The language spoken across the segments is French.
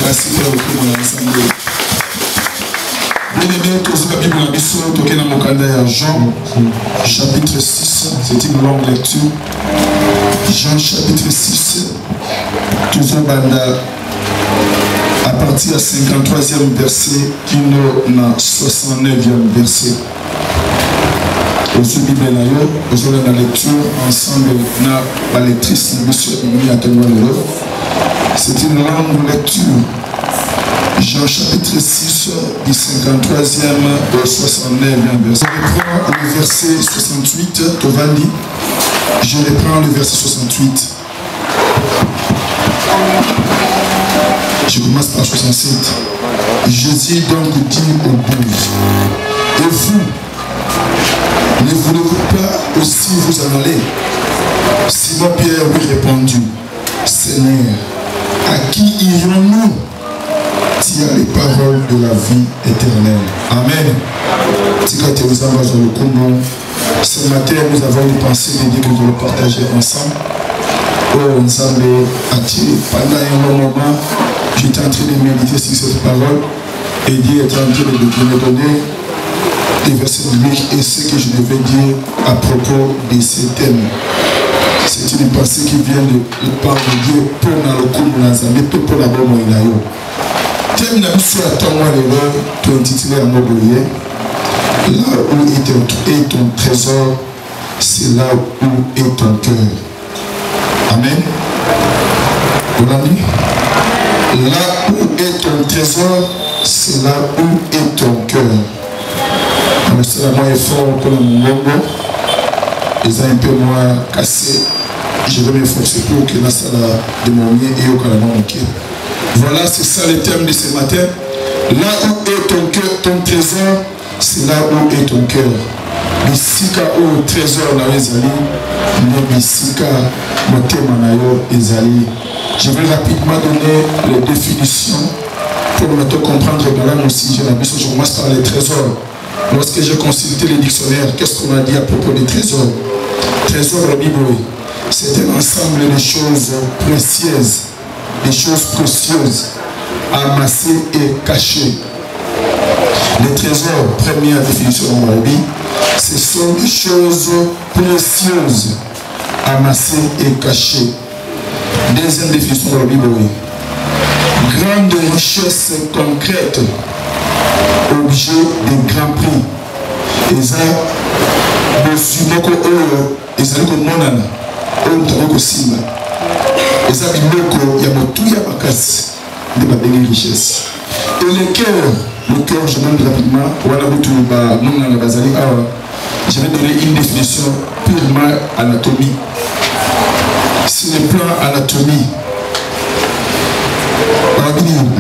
Merci pour le coup de l'Assemblée. Bien-aimé, tout ce que la Bible a dit, toqué dans mon calendrier à Jean, chapitre 6, c'est une longue lecture. Jean, chapitre 6, toujours à partir du 53e verset, qui est dans 69e verset. Aussi, Bible là, aujourd'hui, la lecture, ensemble, la lectrice, c'est une longue lecture. Jean chapitre 6, du 53e au 69e verset. Je reprends le verset 68, Tovani. Je reprends le verset 68. Je commence par 67. Jésus donc dit aux 12, et vous, ne voulez-vous pas aussi vous en aller? Simon Pierre lui répondit, Seigneur, à qui irons-nous? Tu as les paroles de la vie éternelle. Amen. Ce matin, nous avons une pensée dédiée que nous allons partager ensemble. Oh, ensemble, pendant un moment, j'étais en train de méditer sur cette parole et Dieu était en train de me donner des versets bibliques et ce que je devais dire à propos de ces thèmes. C'est une pensée qui vient de part de Dieu pour le coup de l'Azamé, pour la bonne moyen. Thème n'a pas à toi, moi, tu es intitulé à Moboye. Là où est ton trésor, c'est là où est ton cœur. Amen. Vous l'avez dit? Là où est ton trésor, c'est là où est ton cœur. C'est la moins fort que le monde. Ils ont un peu moins cassé. Je vais m'efforcer pour que la salle de mon mien et au Canada manqué. Voilà, c'est ça le thème de ce matin. Là où est ton cœur, ton trésor, c'est là où est ton cœur. Bisika où trésor na ezali, mais bisika motema na yo ezali. Je vais rapidement donner les définitions pour me comprendre dans la aussi. Je commence par les trésors. Lorsque j'ai consulté les dictionnaires, qu'est-ce qu'on a dit à propos des trésors? Trésor, la Bible, c'est un ensemble de choses précieuses, des choses précieuses, amassées et cachées. Les trésors, première définition de la Bible, ce sont des choses précieuses, amassées et cachées. Deuxième définition de la Bible, grande richesse concrète, objet de grand prix. Et ça, le sumoko oyo, et ça, le monana, oyo mtaboko sima. Et ça, biloko, yamotu yamakasi, de la belle richesse. Et le cœur, je donne rapidement, je vais donner une définition purement anatomie. Sur le plan anatomie,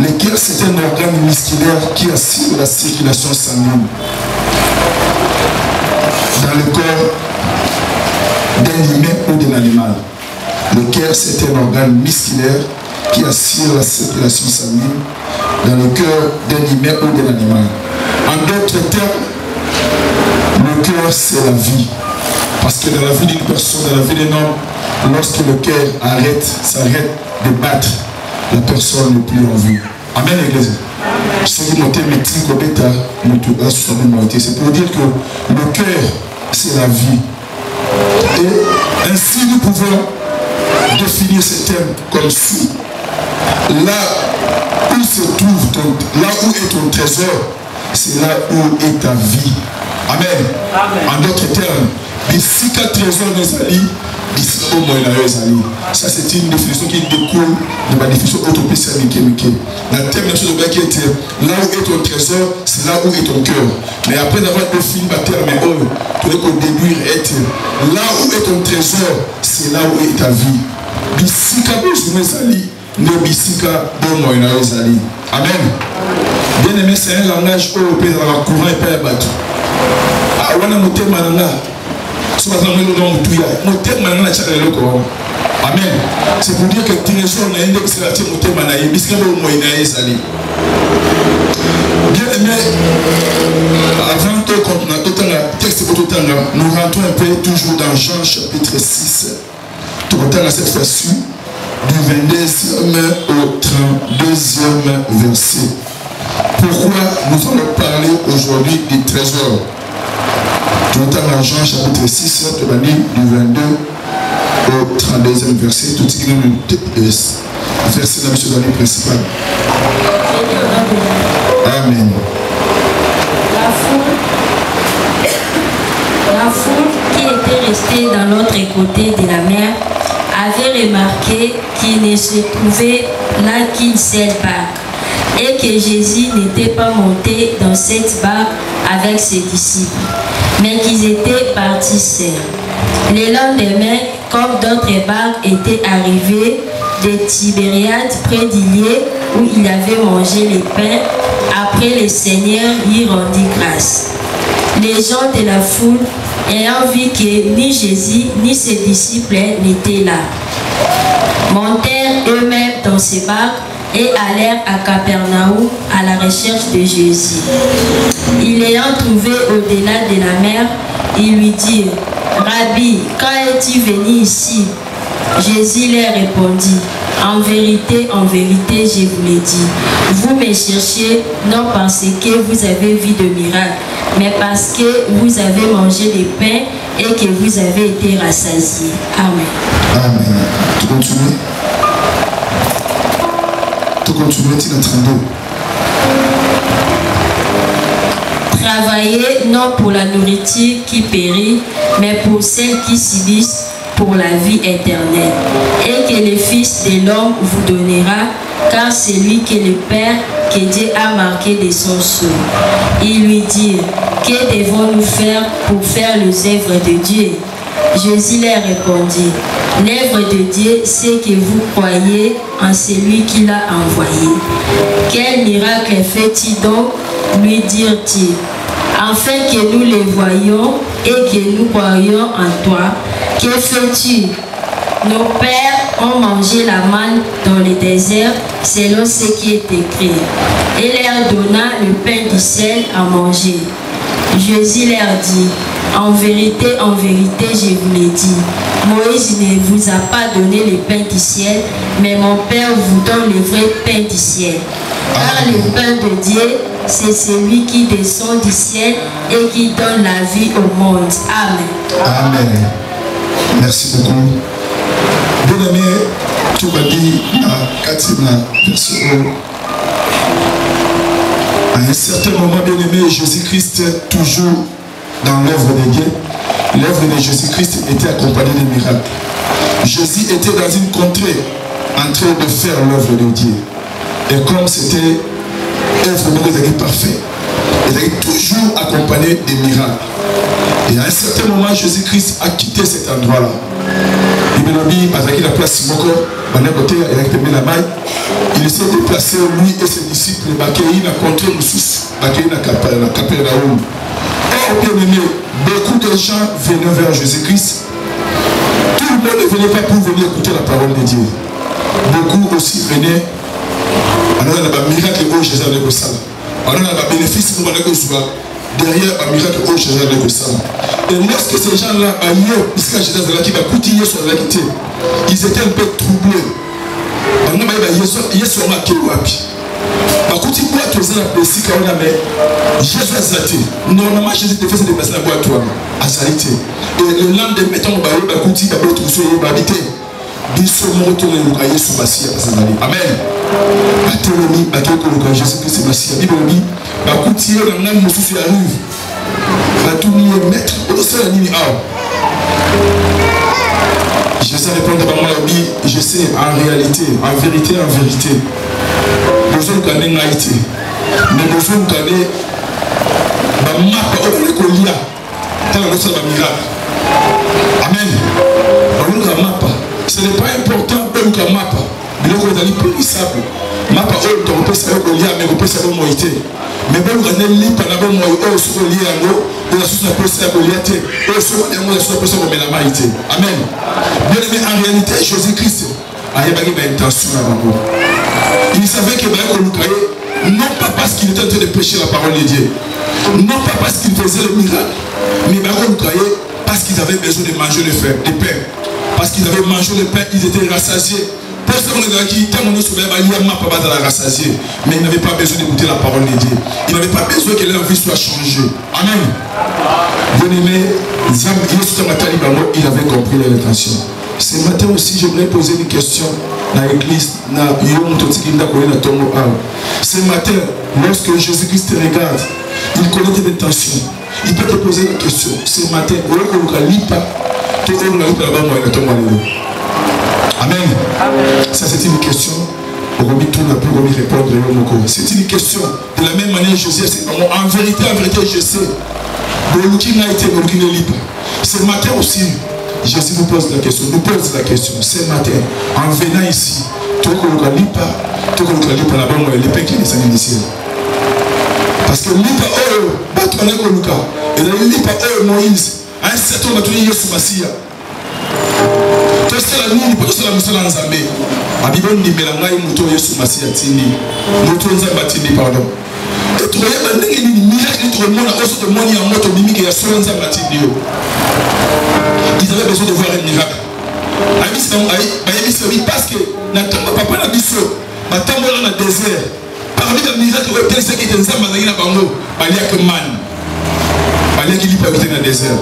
le cœur, c'est un organe musculaire qui assure la circulation sanguine dans le corps d'un humain ou d'un animal. Le cœur, c'est un organe musculaire qui assure la circulation sanguine dans le cœur d'un humain ou d'un animal. En d'autres termes, le cœur, c'est la vie. Parce que dans la vie d'une personne, dans la vie d'un homme, lorsque le cœur s'arrête de battre, la personne n'est plus en vie. Amen, l'église. C'est pour dire que le cœur, c'est la vie. Et ainsi, nous pouvons définir ce thème comme suit. Là où se trouve là où est ton trésor, c'est là où est ta vie. Amen. Amen. En d'autres termes, ici qu'un trésor nous allie, ici au moins ça c'est une définition qui découle de la définition autopiste Miké. La thème de la chose qui était là où est ton trésor, c'est là où est ton cœur. Mais après avoir défini la terme, tout le qu'on déduire est là où est ton trésor, c'est là où est ta vie. Ici qu'un nous allie, ne bisika bon moi ezali. Amen. Bien aimé, c'est un langage européen dans la courant et pas la bateau. Ah wana motema nanga. So bazana mo no mutuya. Motema nanga cha le ko. Amen. C'est pour dire que trésor na ende que c'est la motema na bisika bon moi ezali. Bien aimé, avant de continuer texte nous rentrons un peu toujours dans Jean chapitre 6. Tout le temps à cette fois-ci. du 22e au 32e verset. Pourquoi nous allons parler aujourd'hui du trésor? Tout en Jean chapitre 6, de l'année du 22 au 32e verset, tout ce qui est le verset de l'année principale. Amen. La foule qui était restée dans l'autre côté de la mer avait remarqué qu'il ne se trouvait là qu'une seule barque et que Jésus n'était pas monté dans cette barque avec ses disciples, mais qu'ils étaient partis seuls. Le lendemain, comme d'autres barques étaient arrivées de Tibériade près d'Iliée où il avait mangé les pains, après le Seigneur y rendit grâce. Les gens de la foule, ayant vu que ni Jésus ni ses disciples n'étaient là, montèrent eux-mêmes dans ces barques et allèrent à Capernaum à la recherche de Jésus. Ils l'ayant trouvé au-delà de la mer, ils lui dirent: Rabbi, quand es-tu venu ici? Jésus leur répondit: en vérité, je vous l'ai dit, vous me cherchez non parce que vous avez vu de miracles, mais parce que vous avez mangé des pains et que vous avez été rassasiés. Amen. Amen. Tu continues? Tu continues, tu es en train de... Travaillez non pour la nourriture qui périt, mais pour celle qui subsiste pour la vie éternelle, et que le Fils de l'homme vous donnera, car c'est lui que le Père que Dieu a marqué de son sceau. Ils lui dirent: que devons-nous faire pour faire les œuvres de Dieu? Jésus leur répondit: l'œuvre de Dieu, c'est que vous croyez en celui qui l'a envoyé. Quel miracle fait-il donc? Lui dirent-ils, afin que nous les voyions et que nous croyions en toi. Que fais-tu? Nos pères ont mangé la manne dans le désert selon ce qui est écrit, et leur donna le pain du ciel à manger. Jésus leur dit: en vérité, je vous l'ai dit, Moïse ne vous a pas donné le pain du ciel, mais mon Père vous donne le vrai pain du ciel. Car le pain de Dieu, c'est celui qui descend du ciel et qui donne la vie au monde. Amen. Amen. Merci beaucoup. Bien aimé, tu m'as dit à 4e verset. À un certain moment, bien aimé, Jésus-Christ, toujours dans l'œuvre de Dieu, l'œuvre de Jésus-Christ était accompagnée de miracles. Jésus était dans une contrée en train de faire l'œuvre de Dieu. Et comme c'était œuvre de Dieu parfait, il était toujours accompagné de miracles. Et à un certain moment, Jésus-Christ a quitté cet endroit-là. Il s'est déplacé, lui et ses disciples, il a contré le sous, il a Capernaum. Or, bien aimé, beaucoup de gens venaient vers Jésus-Christ. Tout le monde ne venait pas pour venir écouter la parole de Dieu. Beaucoup aussi venaient. Alors, il y a un miracle au Jésus de Gossala. Alors, il y a un bénéfice pour derrière un miracle au Jésus de Gossala. Et lorsque ces gens-là, puisque Jésus de qui va coûter sur la quitté, ils étaient un peu troublés. Normalement, Jésus te faisait déplacer la boîte à Salité. Et le lendemain, mettons au barreau, Bakouti, d'abord, tout ce qui est habité. Amen. Batelomi, Bakouti, Jésus-Christ, Massia, Bibomi, Bakouti, le nom de Soufi arrive. Batoumi est maître, au sein de l'année. Je sais répondre à moi, je sais en réalité, en vérité, besoin de gagner Haïti. Mais besoin de gagner la map au Récolia. Tant que ça va miracle. Amen. Ce n'est pas important pour le map. Mais le Récolia est périssable. Map au Récolia, mais au Récolia. Mais bon, on a lié pendant un mois, on se relie à l'eau, on a sous la procès à Goliath, on se relie à l'eau, on a sous la procès à Mélamarité. Amen. Bien aimé, en réalité, Jésus-Christ a eu une intention avant. Il savait que non pas parce qu'il était en train de prêcher la parole de Dieu, non pas parce qu'il faisait le miracle, mais parce qu'ils avaient besoin de manger le pain. Parce qu'ils avaient mangé le pain, ils étaient rassasiés. Mais il n'avait pas besoin d'écouter la parole de Dieu. Il n'avait pas besoin que leur vie soit changée. Amen. Bien-aimé, il avait compris leur intention. Ce matin aussi, j'aimerais poser une question dans l'église. Ce matin, lorsque Jésus-Christ te regarde, il connaît tes intentions. Il peut te poser la question. Ce matin, Amen. Ça, c'est une question. C'est une question. De la même manière, Jésus, en vérité, je sais. Ce matin aussi, Jésus nous pose la question. Ce matin, en venant ici, parce que Moïse, à un certain moment, il y a tosala nini po tosala musala nzambe abibo ndimela ngai muto Yesu Masiya tindi muto nzambe tindi pardon et toyeba ndenge nini miracle tomona oso tomoni ya moto mimiki ya solo nzambe tindi yo. Ils avaient besoin de voir un miracle. Oui, parce que papa na biso batambola na désert parmi les miracles que tel ce qui était nzambe na ina bango balia que man balia qui lipa habiter dans désert.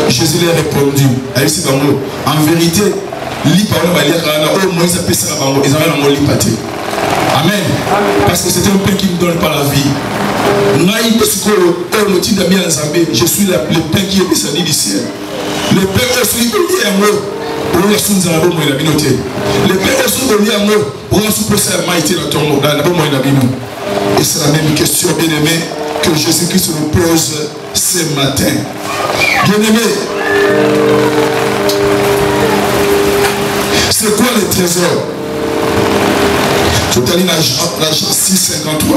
Jésus leur a répondu en vérité Amen. Parce que c'est un pain qui ne donne pas la vie. Je suis le pain qui est descendu du ciel. Le pain aussi le pain aussi et c'est la même question, bien aimé, que Jésus-Christ nous pose ce matin. Bien aimé, c'est quoi les trésors? Tout à l'heure, l'agent 653.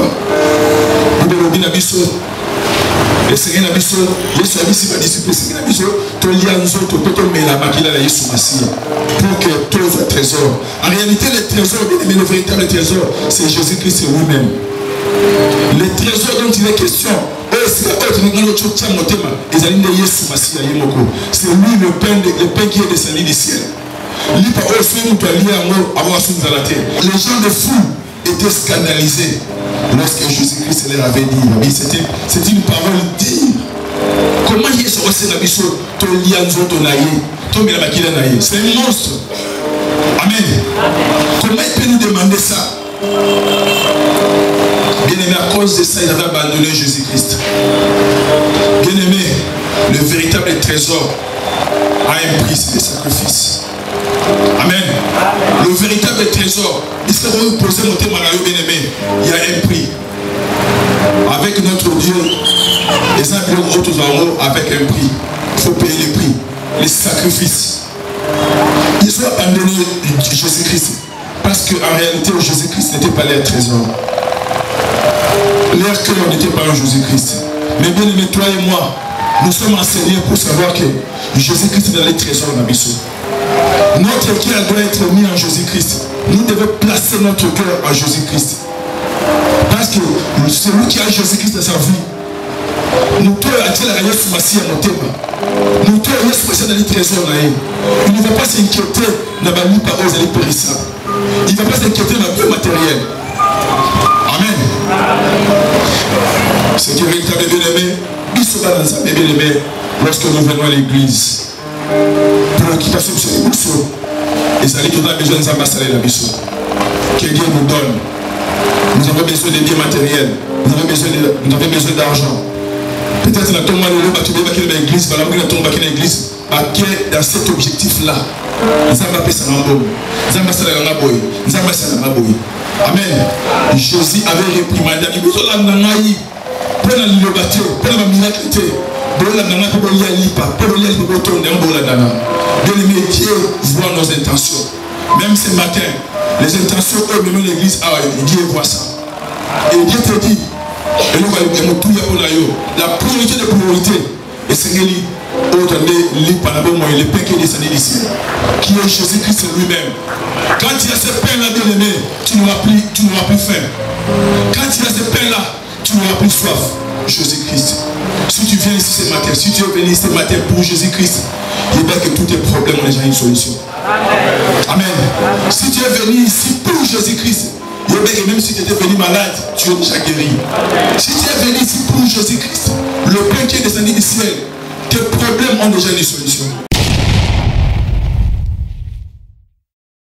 Le Seigneur n'a pas dit, Yesu a dit, si le Seigneur n'a pas dit, tu lis en zone, tu peux mettre la maquille à Yesu Masiya pour que tu aies un trésor. En réalité, le trésor, mais le véritable trésor, c'est Jésus-Christ lui-même. Le trésor dont il est question, c'est lui le pain qui est descendu du ciel. Les gens de fou étaient scandalisés lorsque Jésus-Christ leur avait dit. C'est une parole digne. Comment il est sorti la mission? C'est un monstre. Amen. Comment il peut nous demander ça? Bien aimé, à cause de ça, il avait abandonné Jésus-Christ. Bien aimé, le véritable trésor a un prix, c'est le sacrifice. Amen. Le véritable trésor, est-ce que vous posez mon thème bien aimé? Il y a un prix. Avec notre Dieu, les uns et les autres avec un prix. Il faut payer le prix, les sacrifices. Ils ont abandonné Jésus-Christ parce qu'en réalité, Jésus-Christ n'était pas leur trésor. Leur cœur n'était pas en Jésus-Christ. Mais bien aimé, toi et moi, nous sommes enseignés pour savoir que Jésus-Christ est dans les trésors de la mission. Notre cœur doit être mis en Jésus-Christ. Nous devons placer notre cœur en Jésus-Christ. Parce que celui qui a Jésus-Christ dans sa vie, nous tous Yesu Masiya motema. Nous tous Yesu Masiya dans les trésors. Il ne va pas s'inquiéter dans la vie par aux périssables. Il ne va pas s'inquiéter dans le bien matériel. Amen. Ce qui est véritable bien-aimé, bien-aimé, lorsque nous venons à l'église, préoccupation sur les bousseaux, et ça dit qu'on a besoin de s'ambassadeurs la mission. Que Dieu nous donne. Nous avons besoin de biens matériels, nous avons besoin d'argent. Peut-être que nous avons besoin de l'église, dans cet objectif-là. Amen. Jésus avait réprimandé. Bien-aimé, Dieu voit nos intentions. Même ce matin, les intentions de l'église, Dieu voit ça. Et Dieu te dit, la priorité de priorité, et c'est le pain qui est descendu ici, qui est Jésus-Christ lui-même. Quand il y a ce pain-là, bien-aimé, tu n'auras plus faim. Quand il y a ce pain-là, tu n'auras plus soif. Jésus-Christ. Si tu viens ici ce matin, si tu es venu ce matin pour Jésus-Christ, il bien que tous tes problèmes ont déjà une solution. Amen. Si tu es venu ici pour Jésus-Christ, il bien que même si tu étais venu malade, tu es déjà guéri. Si tu es venu ici pour Jésus-Christ, le Père qui est descendu du ciel, tes problèmes ont déjà une solution.